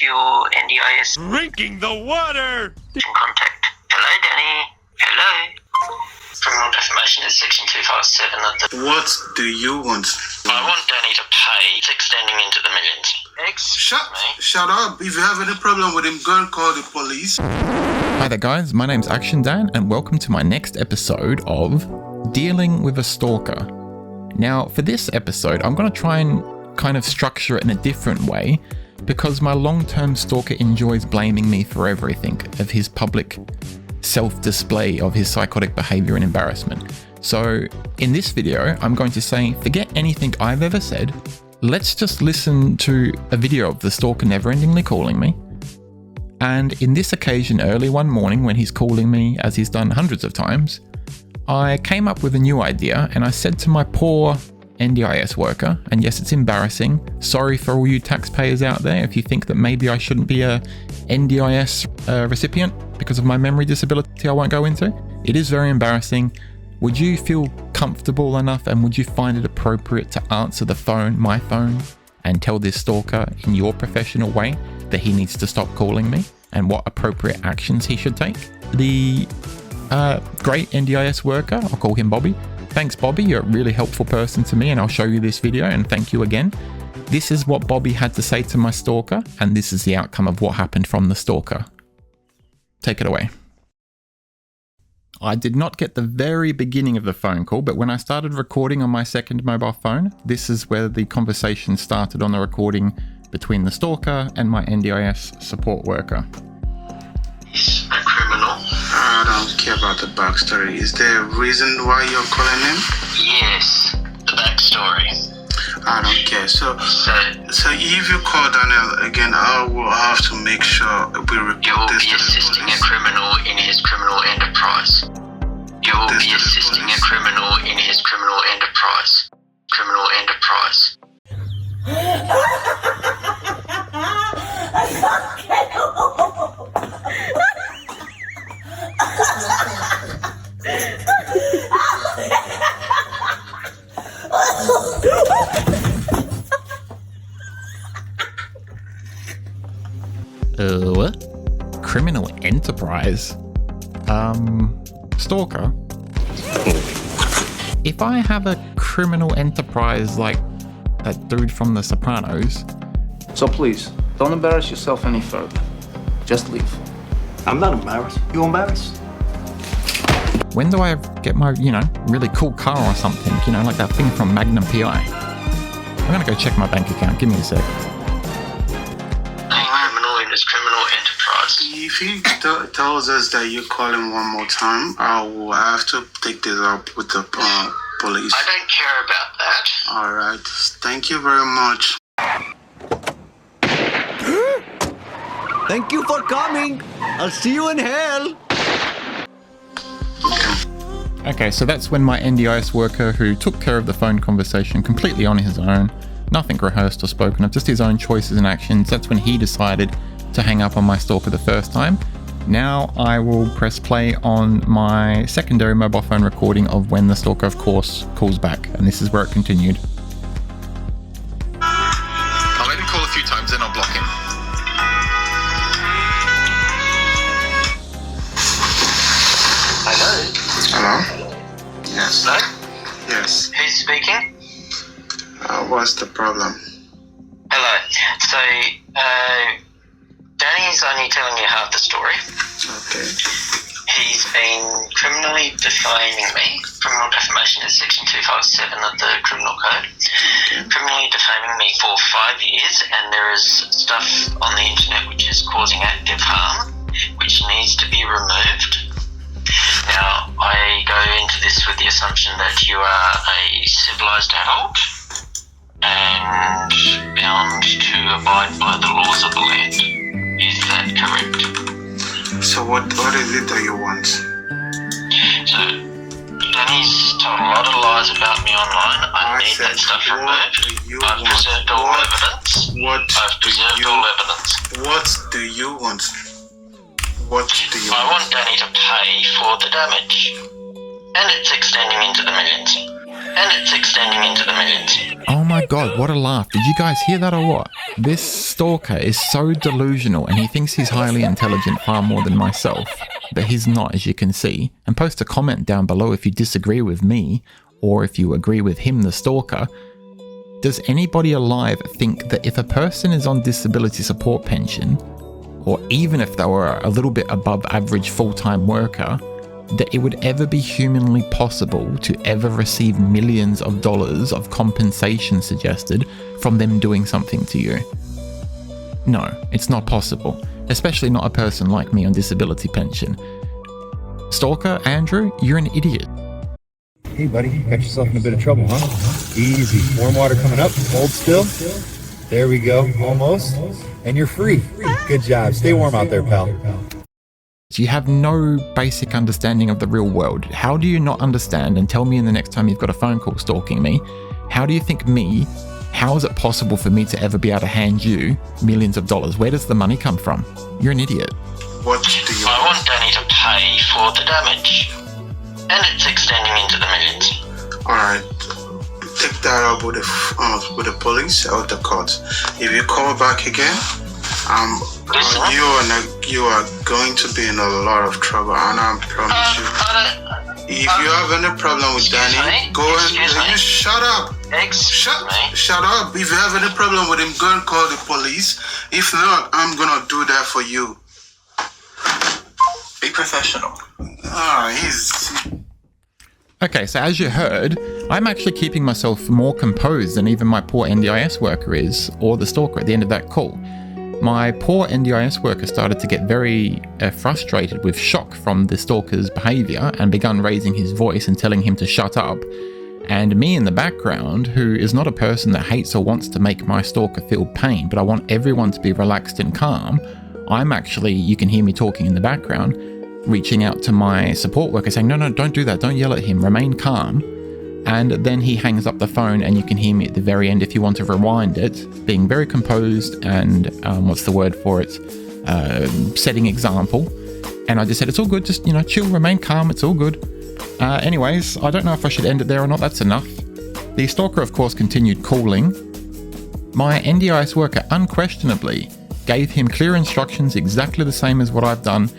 your NDIS. Drinking the water! Contact. Hello, Danny. Hello. Criminal defamation is section 257 of the... What do you want? I want Danny to pay. It's extending into the millions. Shut up. If you have any problem with him, go and call the police. Hi there guys, my name's actiondan and welcome to my next episode of Dealing with a Stalker. Now for this episode I'm going to try and kind of structure it in a different way because my long-term stalker enjoys blaming me for everything of his public self-display of his psychotic behavior and embarrassment. So in this video I'm going to say forget anything I've ever said, let's just listen to a video of the stalker never-endingly calling me. And in this occasion, early one morning when he's calling me, as he's done hundreds of times, I came up with a new idea and I said to my poor NDIS worker, and yes, it's embarrassing, sorry for all you taxpayers out there if you think that maybe I shouldn't be a NDIS recipient because of my memory disability I won't go into. It is very embarrassing. Would you feel comfortable enough and would you find it appropriate to answer the phone, my phone, and tell this stalker in your professional way that he needs to stop calling me and what appropriate actions he should take? The great NDIS worker, I'll call him Bobby. Thanks Bobby, you're a really helpful person to me and I'll show you this video and thank you again. This is what Bobby had to say to my stalker and this is the outcome of what happened from the stalker. Take it away. I did not get the very beginning of the phone call, but when I started recording on my second mobile phone, this is where the conversation started on the recording between the stalker and my NDIS support worker. He's a criminal. I don't care about the backstory. Is there a reason why you're calling him? Yes, the backstory. I don't care. So if you call Daniel again, I will have to make sure we report You'll this be to the assisting a police. criminal in his criminal enterprise. You'll be assisting a criminal in his criminal enterprise. Criminal enterprise. What? Criminal enterprise? Stalker? If I have a criminal enterprise like that dude from The Sopranos... So please, don't embarrass yourself any further. Just leave. I'm not embarrassed. You embarrassed? When do I get my, really cool car or something? Like that thing from Magnum PI. I'm gonna go check my bank account. Give me a sec. Criminal in his criminal enterprise. If he tells us that you call him one more time, I will have to take this up with the police. I don't care about that. All right. Thank you very much. Thank you for coming. I'll see you in hell. Okay, so that's when my NDIS worker who took care of the phone conversation completely on his own, nothing rehearsed or spoken of, just his own choices and actions, that's when he decided to hang up on my stalker the first time. Now I will press play on my secondary mobile phone recording of when the stalker, of course, calls back, and this is where it continued. I'll let him call a few times, then I'll block him. Hello? Hello? Yes. Hello? Yes. Who's speaking? What's the problem? Hello. So, Danny's only telling you half the story. Okay. He's been criminally defaming me. Criminal defamation is section 257 of the criminal code. Okay. Criminally defaming me for 5 years, and there is stuff on the internet which is causing active harm, which needs to be removed. Now, I go into this with the assumption that you are a civilized adult and bound to abide by the laws of the land. Is that correct? So what is it that you want? So, Danny's told a lot of lies about me online. I need that stuff removed. I've preserved all evidence. What do you want? What do you I want? want Danny to pay for the damage. And it's extending into the millions. Oh my god, what a laugh. Did you guys hear that or what? This stalker is so delusional and he thinks he's highly intelligent far more than myself, but he's not, as you can see. And post a comment down below if you disagree with me or if you agree with him, the stalker. Does anybody alive think that if a person is on disability support pension, or even if they were a little bit above average full-time worker, that it would ever be humanly possible to ever receive millions of dollars of compensation suggested from them doing something to you? No, it's not possible, especially not a person like me on disability pension. Stalker Andrew, you're an idiot. Hey buddy, got yourself in a bit of trouble, huh? Easy. Warm water coming up, hold still. There we go, almost. And you're free. Good job. Stay warm out there, pal. You have no basic understanding of the real world. How do you not understand, and tell me in the next time you've got a phone call stalking me, how do you think how is it possible for me to ever be able to hand you millions of dollars? Where does the money come from? You're an idiot. What do you I want Danny to pay for the damage. And it's extending into the millions. Alright, take that up with the police or the court. If you call back again, you are going to be in a lot of trouble, and I promise you. If you have any problem with Danny, go and you shut up. Shut up. If you have any problem with him, go and call the police. If not, I'm gonna do that for you. Be professional. Okay, so as you heard, I'm actually keeping myself more composed than even my poor NDIS worker is, or the stalker at the end of that call. My poor NDIS worker started to get very frustrated with shock from the stalker's behaviour and begun raising his voice and telling him to shut up. And me in the background, who is not a person that hates or wants to make my stalker feel pain, but I want everyone to be relaxed and calm, I'm actually, you can hear me talking in the background, reaching out to my support worker saying, no, don't do that, don't yell at him, remain calm. And then he hangs up the phone and you can hear me at the very end, if you want to rewind it, being very composed and, what's the word for it, setting example. And I just said, it's all good, just, chill, remain calm, it's all good. Anyways, I don't know if I should end it there or not, that's enough. The stalker, of course, continued calling. My NDIS worker unquestionably gave him clear instructions, exactly the same as what I've done.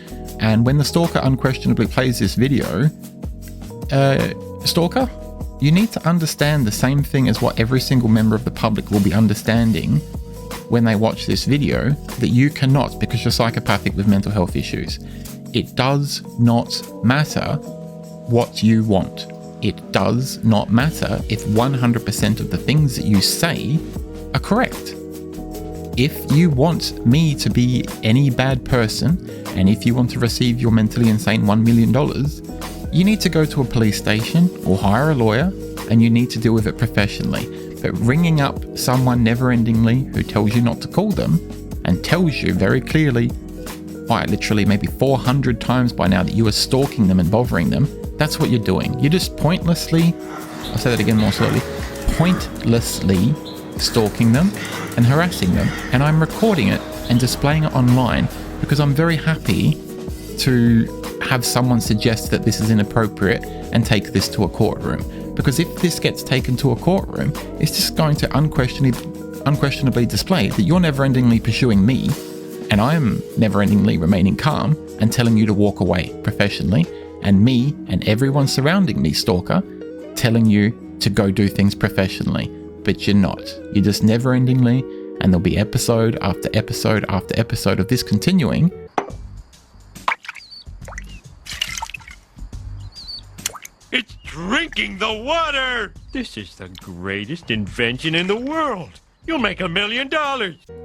And when the stalker unquestionably plays this video, stalker, you need to understand the same thing as what every single member of the public will be understanding when they watch this video, that you cannot, because you're psychopathic with mental health issues. It does not matter what you want. It does not matter if 100% of the things that you say are correct. If you want me to be any bad person, and if you want to receive your mentally insane $1 million, you need to go to a police station or hire a lawyer, and you need to deal with it professionally. But ringing up someone never-endingly who tells you not to call them and tells you very clearly, quite literally maybe 400 times by now, that you are stalking them and bothering them, that's what you're doing. You're just pointlessly, I'll say that again more slowly, pointlessly stalking them and harassing them. And I'm recording it and displaying it online because I'm very happy to have someone suggest that this is inappropriate and take this to a courtroom. Because if this gets taken to a courtroom, it's just going to unquestionably display that you're never-endingly pursuing me, and I'm never-endingly remaining calm and telling you to walk away professionally, and me and everyone surrounding me, stalker, telling you to go do things professionally. But you're not. You're just never-endingly, and there'll be episode after episode after episode of this continuing. It's drinking the water! This is the greatest invention in the world. You'll make $1 million.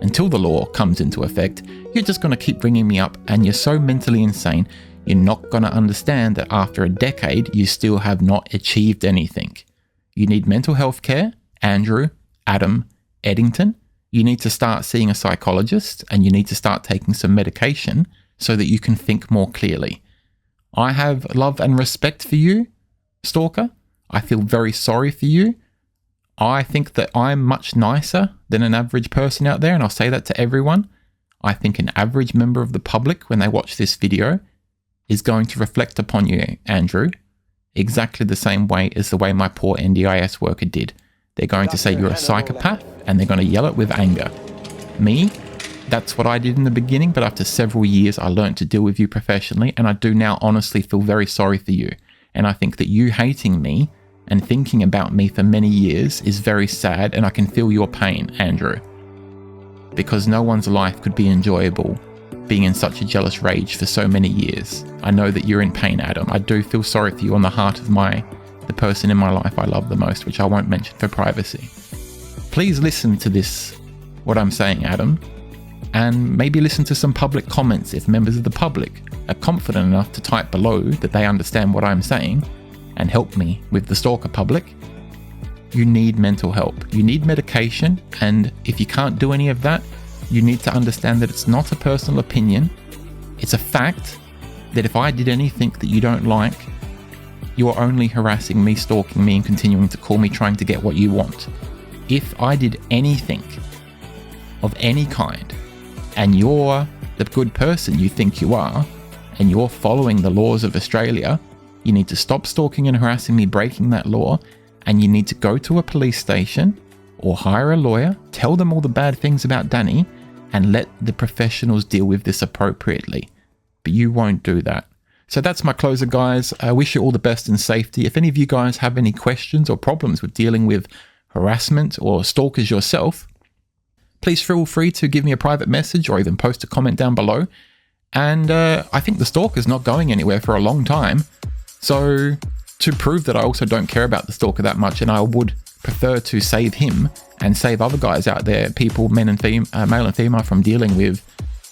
Until the law comes into effect, you're just going to keep ringing me up, and you're so mentally insane, you're not going to understand that after a decade, you still have not achieved anything. You need mental health care, Andrew Adam Edington. You need to start seeing a psychologist, and you need to start taking some medication so that you can think more clearly. I have love and respect for you, stalker. I feel very sorry for you. I think that I'm much nicer than an average person out there, and I'll say that to everyone. I think an average member of the public, when they watch this video, is going to reflect upon you, Andrew, exactly the same way as the way my poor NDIS worker did. They're going to say you're a psychopath, and they're going to yell it with anger. me. That's what I did in the beginning, but after several years, I learned to deal with you professionally, and I do now honestly feel very sorry for you. And I think that you hating me and thinking about me for many years is very sad, and I can feel your pain, Andrew. Because no one's life could be enjoyable being in such a jealous rage for so many years. I know that you're in pain, Adam. I do feel sorry for you on the heart of the person in my life I love the most, which I won't mention for privacy. Please listen to this, what I'm saying, Adam, and maybe listen to some public comments if members of the public are confident enough to type below that they understand what I'm saying and help me with the stalker public. You need mental help. You need medication, and if you can't do any of that, you need to understand that it's not a personal opinion. It's a fact that if I did anything that you don't like, you're only harassing me, stalking me, and continuing to call me, trying to get what you want. If I did anything of any kind, and you're the good person you think you are, and you're following the laws of Australia, you need to stop stalking and harassing me, breaking that law, and you need to go to a police station or hire a lawyer, tell them all the bad things about Danny, and let the professionals deal with this appropriately. But you won't do that. So that's my closer, guys. I wish you all the best and safety. If any of you guys have any questions or problems with dealing with harassment or stalkers yourself, please feel free to give me a private message or even post a comment down below. And I think the stalker's not going anywhere for a long time. So to prove that I also don't care about the stalker that much, and I would prefer to save him and save other guys out there, people, male and female, from dealing with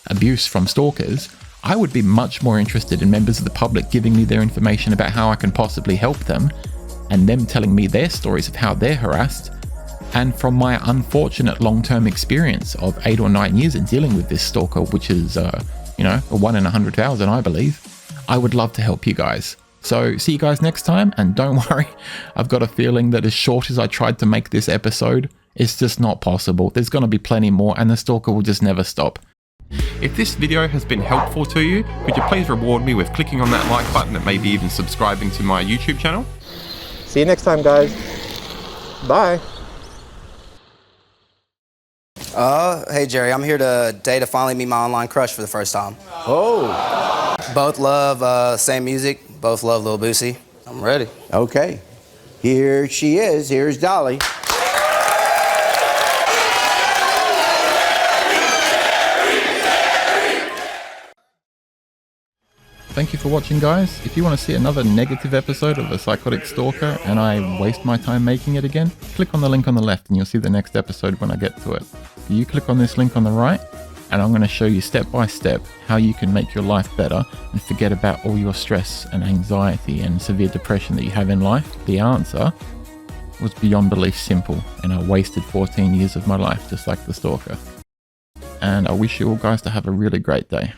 abuse from stalkers, I would be much more interested in members of the public giving me their information about how I can possibly help them, and them telling me their stories of how they're harassed. And from my unfortunate long-term experience of 8 or 9 years in dealing with this stalker, which is, a 1 in 100,000, I believe, I would love to help you guys. So see you guys next time, and don't worry, I've got a feeling that as short as I tried to make this episode, it's just not possible. There's going to be plenty more, and the stalker will just never stop. If this video has been helpful to you, could you please reward me with clicking on that like button and maybe even subscribing to my YouTube channel? See you next time, guys. Bye. Hey Jerry, I'm here today to finally meet my online crush for the first time. Oh. Both love same music, both love Lil Boosie. I'm ready. Okay. Here she is. Here's Dolly. Thank you for watching, guys. If you want to see another negative episode of a Psychotic Stalker and I waste my time making it again, click on the link on the left and you'll see the next episode when I get to it. You click on this link on the right and I'm going to show you step by step how you can make your life better and forget about all your stress and anxiety and severe depression that you have in life. The answer was beyond belief simple, and I wasted 14 years of my life just like the stalker. And I wish you all guys to have a really great day.